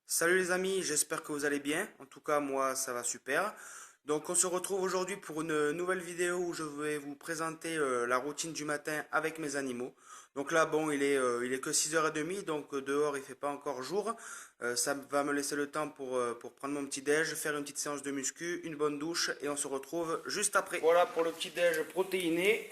Salut les amis, j'espère que vous allez bien. En tout cas, moi, ça va super. Donc, on se retrouve aujourd'hui pour une nouvelle vidéo où je vais vous présenter la routine du matin avec mes animaux. Donc là, bon, il est que 6h30, donc dehors, il fait pas encore jour. Ça va me laisser le temps pour prendre mon petit déj, faire une petite séance de muscu, une bonne douche et on se retrouve juste après. Voilà pour le petit déj protéiné.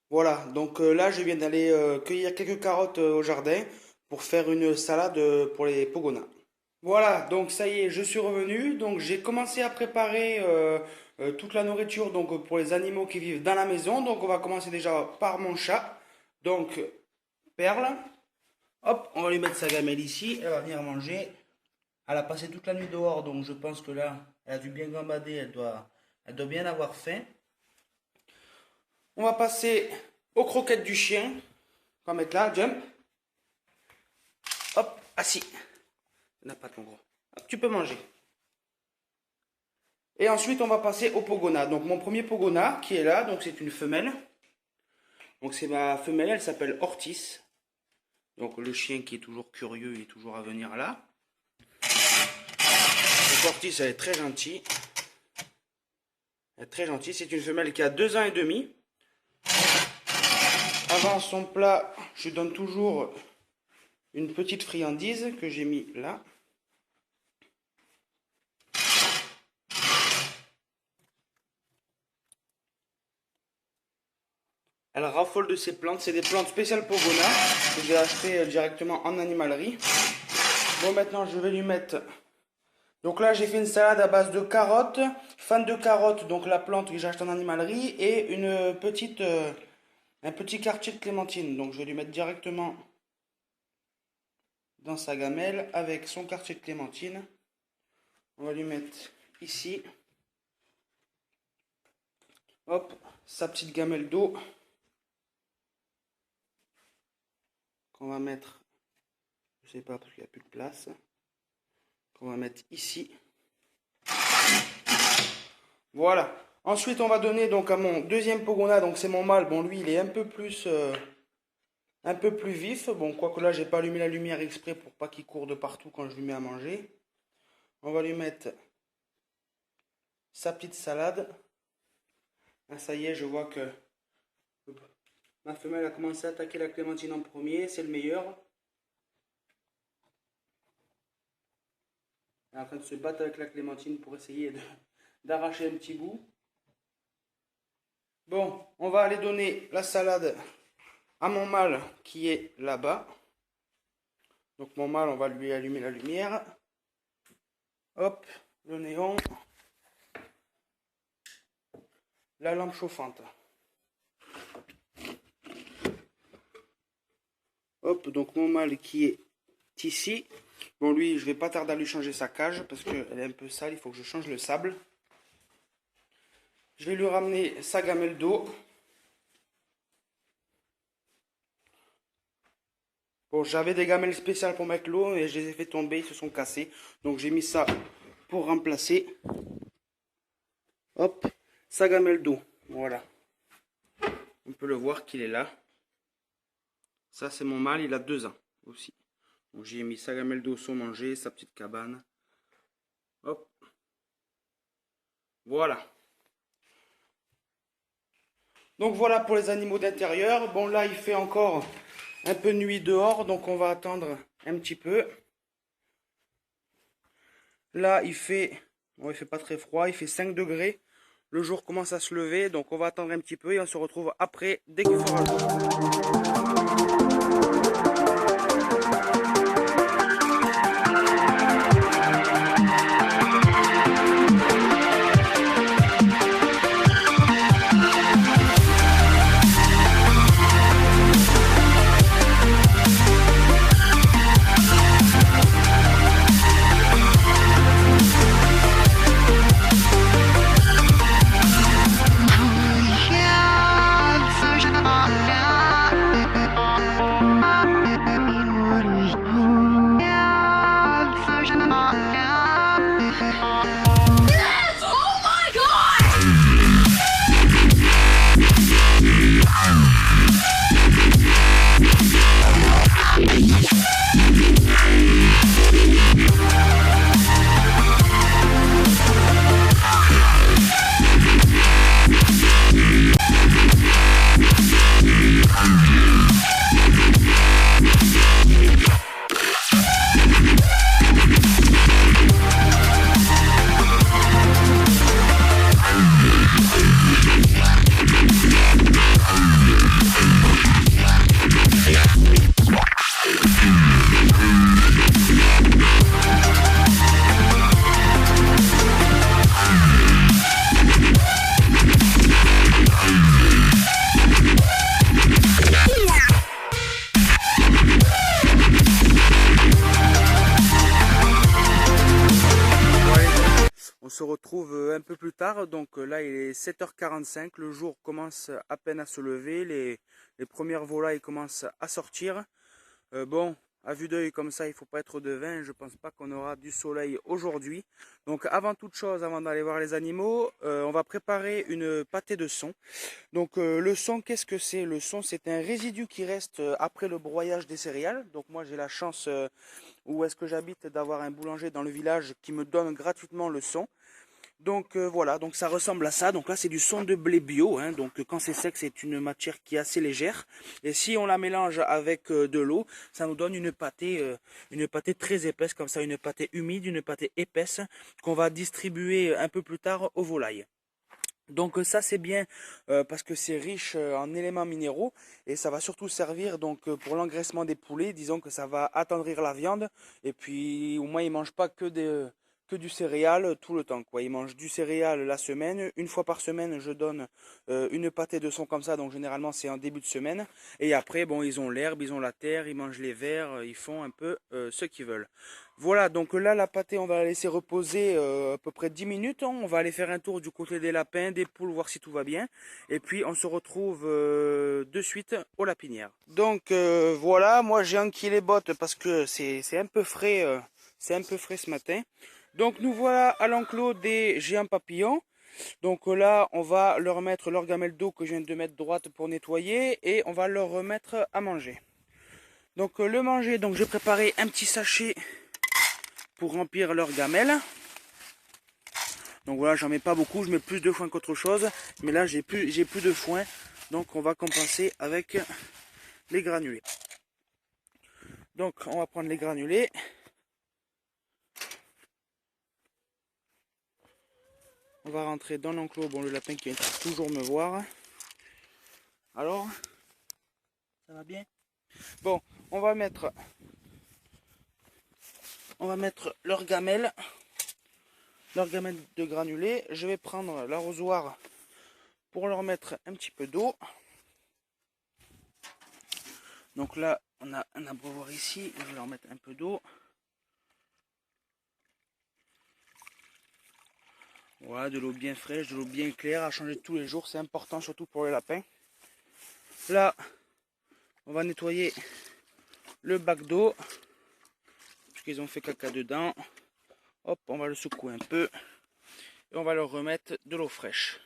Voilà, donc là je viens d'aller cueillir quelques carottes au jardin pour faire une salade pour les pogonas. Voilà, donc ça y est, je suis revenu. Donc j'ai commencé à préparer toute la nourriture donc pour les animaux qui vivent dans la maison. Donc on va commencer déjà par mon chat. Donc Perle, hop, on va lui mettre sa gamelle ici. Elle va venir manger. Elle a passé toute la nuit dehors, donc je pense que là, elle a dû bien gambader. Elle doit bien avoir faim. On va passer aux croquettes du chien. On va mettre là, jump. Hop, assis. N'a pas ton gros. Hop, tu peux manger. Et ensuite, on va passer au pogona. Donc, mon premier pogona qui est là, donc c'est une femelle. Donc, c'est ma femelle, elle s'appelle Ortis. Donc, le chien qui est toujours curieux, il est toujours à venir là. Donc, Ortis, elle est très gentille. Elle est très gentille. C'est une femelle qui a 2 ans et demi. Avant son plat, je donne toujours une petite friandise que j'ai mis là. Elle raffole de ces plantes. C'est des plantes spéciales Pogona que j'ai achetées directement en animalerie. Bon, maintenant je vais lui mettre... Donc là, j'ai fait une salade à base de carottes, fan de carottes, donc la plante que j'ai achetée en animalerie, et une petite... un petit quartier de clémentine, donc je vais lui mettre directement dans sa gamelle avec son quartier de clémentine. On va lui mettre ici. Hop, sa petite gamelle d'eau. Qu'on va mettre, je sais pas parce qu'il n'y a plus de place. Qu'on va mettre ici. Voilà. Ensuite, on va donner donc à mon deuxième pogona, donc c'est mon mâle. Bon, lui, il est un peu plus vif. Bon, quoique là, j'ai pas allumé la lumière exprès pour pas qu'il court de partout quand je lui mets à manger. On va lui mettre sa petite salade. Ah, ça y est, je vois que ma femelle a commencé à attaquer la clémentine en premier. C'est le meilleur. Elle est en train de se battre avec la clémentine pour essayer d'arracher un petit bout. Bon, on va aller donner la salade à mon mâle qui est là-bas. Donc mon mâle, on va lui allumer la lumière. Hop, le néon. La lampe chauffante. Hop, donc mon mâle qui est ici. Bon, lui, je vais pas tarder à lui changer sa cage parce qu'elle est un peu sale, il faut que je change le sable. Je vais lui ramener sa gamelle d'eau. Bon, j'avais des gamelles spéciales pour mettre l'eau et je les ai fait tomber, ils se sont cassés. Donc j'ai mis ça pour remplacer. Hop, sa gamelle d'eau. Voilà. On peut le voir qu'il est là. Ça, c'est mon mâle, il a 2 ans aussi. Donc j'ai mis sa gamelle d'eau sans manger, sa petite cabane. Hop. Voilà. Donc voilà pour les animaux d'intérieur. Bon, là, il fait encore un peu nuit dehors, donc on va attendre un petit peu. Là, il fait pas très froid, il fait 5 degrés. Le jour commence à se lever, donc on va attendre un petit peu et on se retrouve après, dès qu'il fera jour. se retrouve un peu plus tard. Donc là, il est 7h45. Le jour commence à peine à se lever. Les premières volailles commencent à sortir. Bon, à vue d'œil comme ça, il ne faut pas être devin. Je ne pense pas qu'on aura du soleil aujourd'hui. Donc avant toute chose, avant d'aller voir les animaux, on va préparer une pâtée de son. Donc le son, qu'est-ce que c'est? Le son, c'est un résidu qui reste après le broyage des céréales. Donc moi, j'ai la chance, où est-ce que j'habite, d'avoir un boulanger dans le village qui me donne gratuitement le son. Donc voilà, donc ça ressemble à ça. Donc là c'est du son de blé bio, hein. Donc quand c'est sec, c'est une matière qui est assez légère. Et si on la mélange avec de l'eau, ça nous donne une pâtée très épaisse, comme ça, une pâtée humide, une pâtée épaisse qu'on va distribuer un peu plus tard aux volailles. Donc ça c'est bien parce que c'est riche en éléments minéraux et ça va surtout servir donc pour l'engraissement des poulets. Disons que ça va attendrir la viande et puis au moins ils mangent pas que du céréal tout le temps, quoi. Ils mangent du céréal la semaine. Une fois par semaine je donne une pâtée de son comme ça, donc généralement c'est en début de semaine. Et après bon, ils ont l'herbe, ils ont la terre, ils mangent les vers, ils font un peu ce qu'ils veulent. Voilà, donc là la pâtée on va la laisser reposer à peu près 10 minutes. On va aller faire un tour du côté des lapins, des poules, voir si tout va bien. Et puis on se retrouve de suite aux lapinières. Donc voilà, moi j'ai enquillé les bottes parce que c'est un peu frais, c'est un peu frais ce matin. Donc nous voilà à l'enclos des géants papillons. Donc là on va leur mettre leur gamelle d'eau que je viens de mettre droite pour nettoyer et on va leur remettre à manger. Donc le manger, donc j'ai préparé un petit sachet pour remplir leur gamelle. Donc voilà, j'en mets pas beaucoup, je mets plus de foin qu'autre chose, mais là j'ai plus de foin, donc on va compenser avec les granulés. Donc on va prendre les granulés. On va rentrer dans l'enclos. Bon, le lapin qui vient toujours me voir. Alors, ça va bien? Bon, on va mettre leur gamelle de granulés. Je vais prendre l'arrosoir pour leur mettre un petit peu d'eau. Donc là, on a un abreuvoir ici. Je vais leur mettre un peu d'eau. Voilà, de l'eau bien fraîche, de l'eau bien claire, à changer tous les jours. C'est important, surtout pour les lapins. Là, on va nettoyer le bac d'eau, puisqu'ils ont fait caca dedans. Hop, on va le secouer un peu. Et on va leur remettre de l'eau fraîche.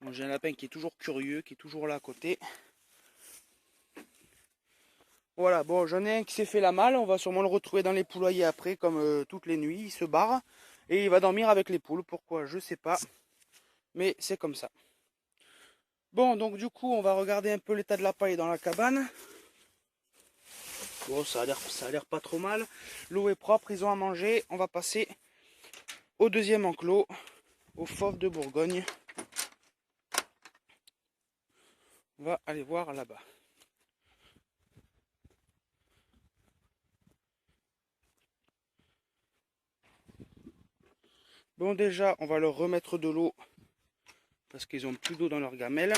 Bon, j'ai un lapin qui est toujours curieux, qui est toujours là à côté. Voilà, bon, j'en ai un qui s'est fait la malle. On va sûrement le retrouver dans les poulaillers après, comme toutes les nuits. Il se barre et il va dormir avec les poules. Pourquoi, je sais pas. Mais c'est comme ça. Bon, donc du coup, on va regarder un peu l'état de la paille dans la cabane. Bon, ça a l'air pas trop mal. L'eau est propre, ils ont à manger. On va passer au deuxième enclos, au Fauve de Bourgogne. On va aller voir là-bas. Bon, déjà, on va leur remettre de l'eau parce qu'ils ont plus d'eau dans leur gamelle.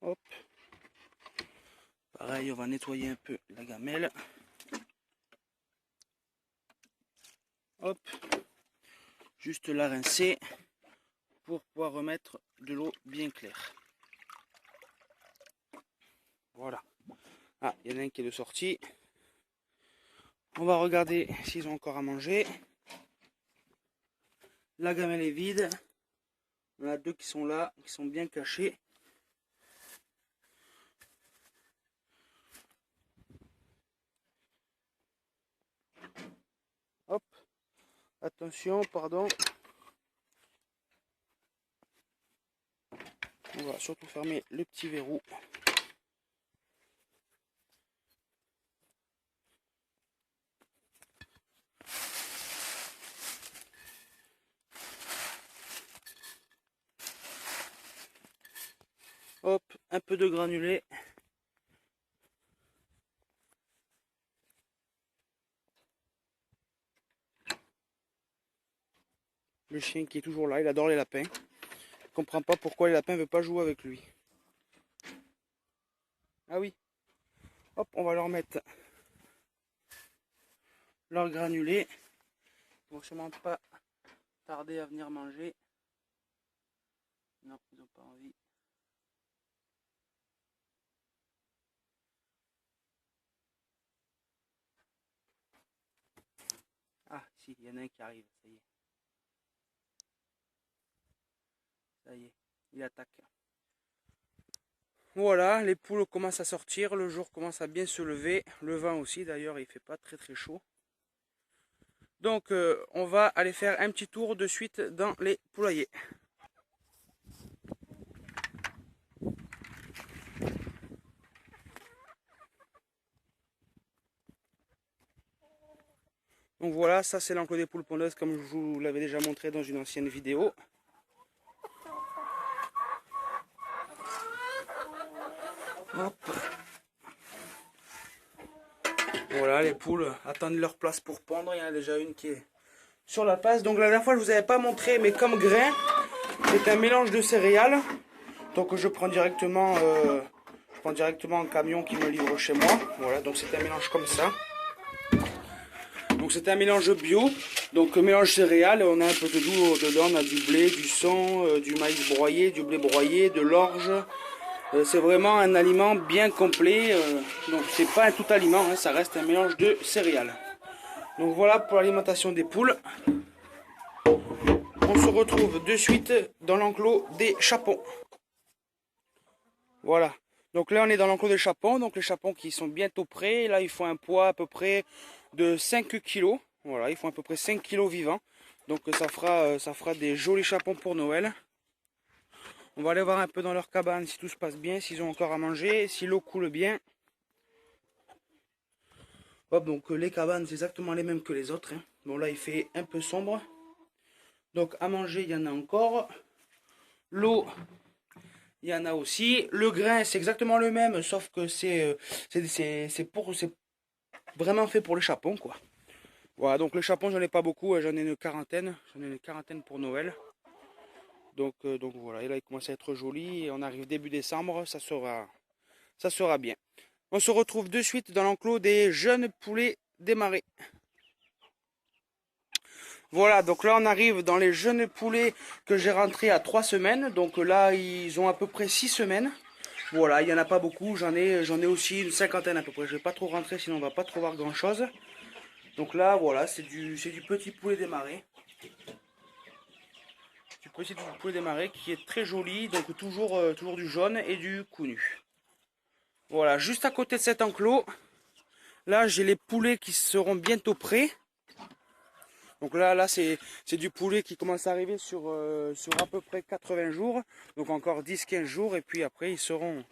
Hop. Pareil, on va nettoyer un peu la gamelle. Hop. Juste la rincer pour pouvoir remettre de l'eau bien claire. Voilà. Ah, il y en a un qui est de sortie. On va regarder s'ils ont encore à manger. La gamelle est vide. On a deux qui sont là, qui sont bien cachés. Hop. Attention, pardon. On va surtout fermer le petit verrou. Hop, un peu de granulé. Le chien qui est toujours là, il adore les lapins. Il comprend pas pourquoi les lapins ne veulent pas jouer avec lui. Ah oui. Hop, on va leur mettre leurs granulés. Ils vont sûrement pas tarder à venir manger. Non, ils n'ont pas envie. Ah, si, il y en a un qui arrive, ça y est. Ça y est, il attaque. Voilà, les poules commencent à sortir, le jour commence à bien se lever, le vent aussi d'ailleurs, il fait pas très très chaud. Donc on va aller faire un petit tour de suite dans les poulaillers. Donc voilà, ça c'est l'enclos des poules pondeuses comme je vous l'avais déjà montré dans une ancienne vidéo. Hop. Voilà, les poules attendent leur place pour pondre. Il y en a déjà une qui est sur la place. Donc la dernière fois je vous avais pas montré, mais comme grain, c'est un mélange de céréales. Donc je prends directement un camion qui me livre chez moi. Voilà, donc c'est un mélange comme ça. Donc c'est un mélange bio, donc mélange céréales, on a un peu de tout dedans, on a du blé, du son, du maïs broyé, du blé broyé, de l'orge. C'est vraiment un aliment bien complet, donc c'est pas un tout aliment, hein, ça reste un mélange de céréales. Donc voilà pour l'alimentation des poules. On se retrouve de suite dans l'enclos des chapons. Voilà. Donc là on est dans l'enclos des chapons, donc les chapons qui sont bientôt prêts. Là ils font un poids à peu près de 5 kg. Voilà, ils font à peu près 5 kg vivants. Donc ça fera des jolis chapons pour Noël. On va aller voir un peu dans leur cabane si tout se passe bien, s'ils ont encore à manger, si l'eau coule bien. Hop, donc les cabanes c'est exactement les mêmes que les autres, hein. Bon là il fait un peu sombre. Donc à manger il y en a encore. L'eau, il y en a aussi. Le grain c'est exactement le même, sauf que c'est vraiment fait pour les chapons quoi. Voilà, donc les chapons j'en ai pas beaucoup, j'en ai une quarantaine. J'en ai une quarantaine pour Noël. Donc voilà, et là il commence à être joli. Et on arrive début décembre, ça sera bien. On se retrouve de suite dans l'enclos des jeunes poulets démarrés. Voilà, donc là on arrive dans les jeunes poulets que j'ai rentrés à 3 semaines. Donc là ils ont à peu près 6 semaines. Voilà, il n'y en a pas beaucoup, j'en ai aussi une cinquantaine à peu près. Je vais pas trop rentrer sinon on va pas trop voir grand chose. Donc là voilà, c'est du petit poulet démarré. Du petit poulet démarré qui est très joli, donc toujours du jaune et du cou nu. Voilà, juste à côté de cet enclos, là j'ai les poulets qui seront bientôt prêts. Donc là c'est du poulet qui commence à arriver sur à peu près 80 jours. Donc encore 10-15 jours et puis après ils seront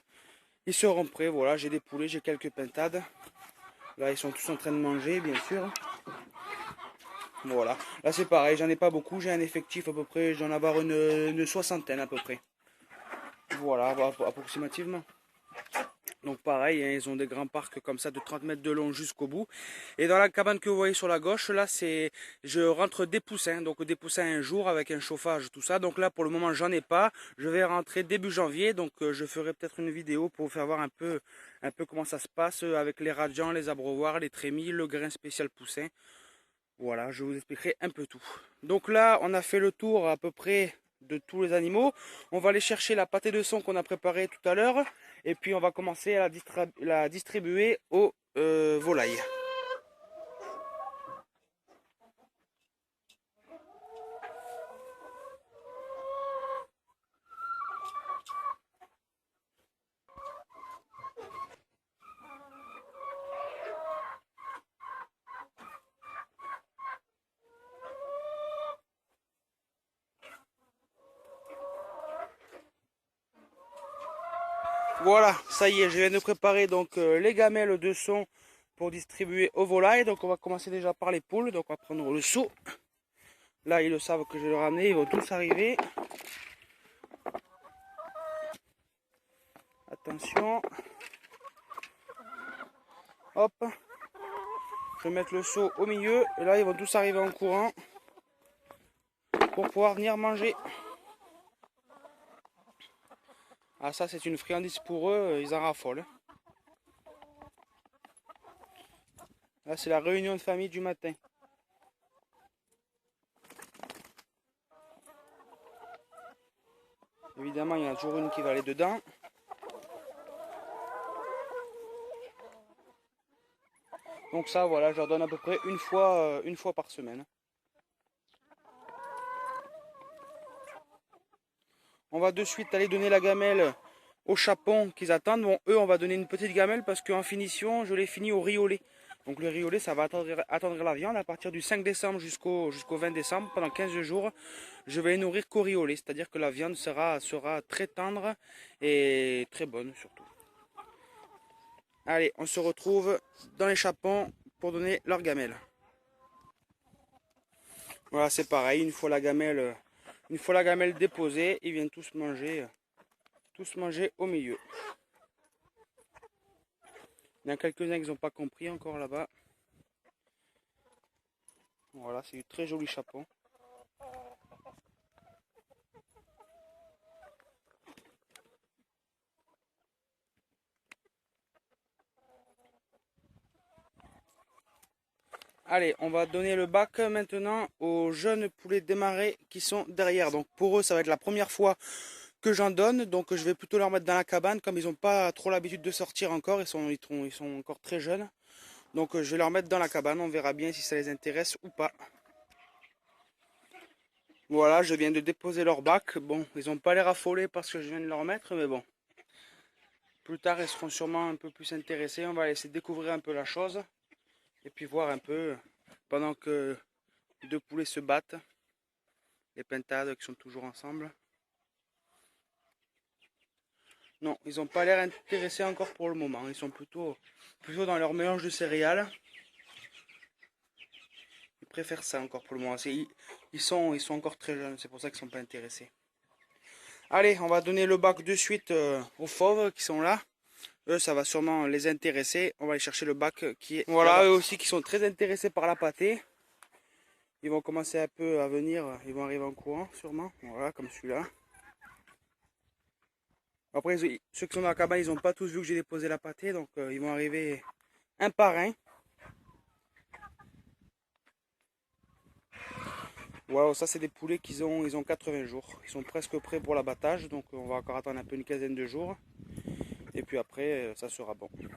prêts. Voilà, j'ai des poulets, j'ai quelques pintades. Là ils sont tous en train de manger bien sûr. Voilà, là c'est pareil, j'en ai pas beaucoup, j'ai un effectif à peu près, j'en ai avoir une soixantaine à peu près. Voilà, approximativement. Donc pareil, hein, ils ont des grands parcs comme ça de 30 mètres de long jusqu'au bout. Et dans la cabane que vous voyez sur la gauche, là je rentre des poussins. Donc des poussins un jour avec un chauffage, tout ça. Donc là pour le moment j'en ai pas. Je vais rentrer début janvier. Donc je ferai peut-être une vidéo pour vous faire voir un peu comment ça se passe avec les radiants, les abreuvoirs, les trémies, le grain spécial poussin. Voilà, je vous expliquerai un peu tout. Donc là on a fait le tour à peu près de tous les animaux. On va aller chercher la pâtée de son qu'on a préparée tout à l'heure. Et puis on va commencer à la distribuer aux volailles. Voilà, ça y est, je viens de préparer donc les gamelles de son pour distribuer aux volailles. Donc on va commencer déjà par les poules. Donc on va prendre le seau. Là ils le savent que je vais le ramener, ils vont tous arriver. Attention. Hop. Je vais mettre le seau au milieu. Et là ils vont tous arriver en courant pour pouvoir venir manger. Ah ça c'est une friandise pour eux, ils en raffolent. Là, c'est la réunion de famille du matin. Évidemment, il y en a toujours une qui va aller dedans. Donc ça, voilà, je leur donne à peu près une fois par semaine. On va de suite aller donner la gamelle aux chapons qu'ils attendent. Bon, eux, on va donner une petite gamelle parce qu'en finition, je l'ai fini au riz au lait. Donc le riz au lait, ça va attendre la viande à partir du 5 décembre jusqu'au 20 décembre. Pendant 15 jours, je vais les nourrir qu'au riz au lait. C'est-à-dire que la viande sera très tendre et très bonne surtout. Allez, on se retrouve dans les chapons pour donner leur gamelle. Voilà, c'est pareil, une fois la gamelle déposée, ils viennent tous manger au milieu. Il y en a quelques-uns qui n'ont pas compris encore là-bas. Voilà, c'est du très joli chapon. Allez, on va donner le bac maintenant aux jeunes poulets démarrés qui sont derrière. Donc pour eux, ça va être la première fois que j'en donne. Donc je vais plutôt leur mettre dans la cabane. Comme ils n'ont pas trop l'habitude de sortir encore, ils sont encore très jeunes. Donc je vais leur mettre dans la cabane. On verra bien si ça les intéresse ou pas. Voilà, je viens de déposer leur bac. Bon, ils n'ont pas l'air affolés parce que je viens de leur mettre, mais bon. Plus tard, ils seront sûrement un peu plus intéressés. On va laisser découvrir un peu la chose. Et puis voir un peu, pendant que deux poulets se battent, les pintades qui sont toujours ensemble. Non, ils n'ont pas l'air intéressés encore pour le moment. Ils sont plutôt dans leur mélange de céréales. Ils préfèrent ça encore pour le moment. Ils sont encore très jeunes, c'est pour ça qu'ils ne sont pas intéressés. Allez, on va donner le bac de suite aux fauves qui sont là. Eux, ça va sûrement les intéresser. On va aller chercher le bac qui est... Voilà, eux aussi qui sont très intéressés par la pâtée. Ils vont commencer un peu à venir. Ils vont arriver en courant, sûrement. Voilà, comme celui-là. Après, ceux qui sont dans la cabane, ils n'ont pas tous vu que j'ai déposé la pâtée. Donc, ils vont arriver un par un. Voilà, ça, c'est des poulets ils ont 80 jours. Ils sont presque prêts pour l'abattage. Donc, on va encore attendre un peu une quinzaine de jours. Et puis après, ça sera bon. Il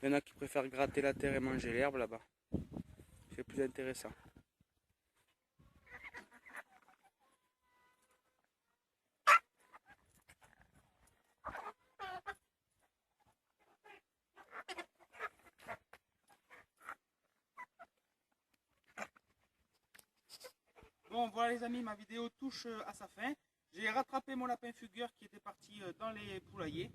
y en a qui préfèrent gratter la terre et manger l'herbe là-bas. C'est plus intéressant. Bon, voilà les amis, ma vidéo touche à sa fin. J'ai rattrapé mon lapin fugueur qui était parti dans les poulaillers.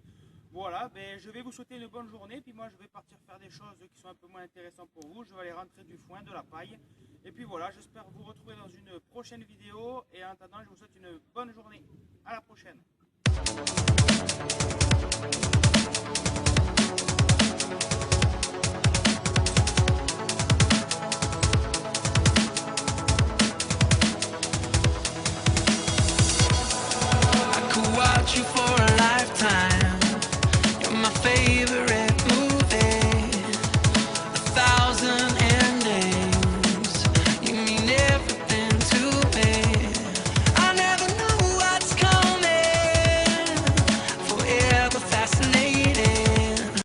Voilà, ben, je vais vous souhaiter une bonne journée. Puis moi, je vais partir faire des choses qui sont un peu moins intéressantes pour vous. Je vais aller rentrer du foin, de la paille. Et puis voilà, j'espère vous retrouver dans une prochaine vidéo. Et en attendant, je vous souhaite une bonne journée. À la prochaine.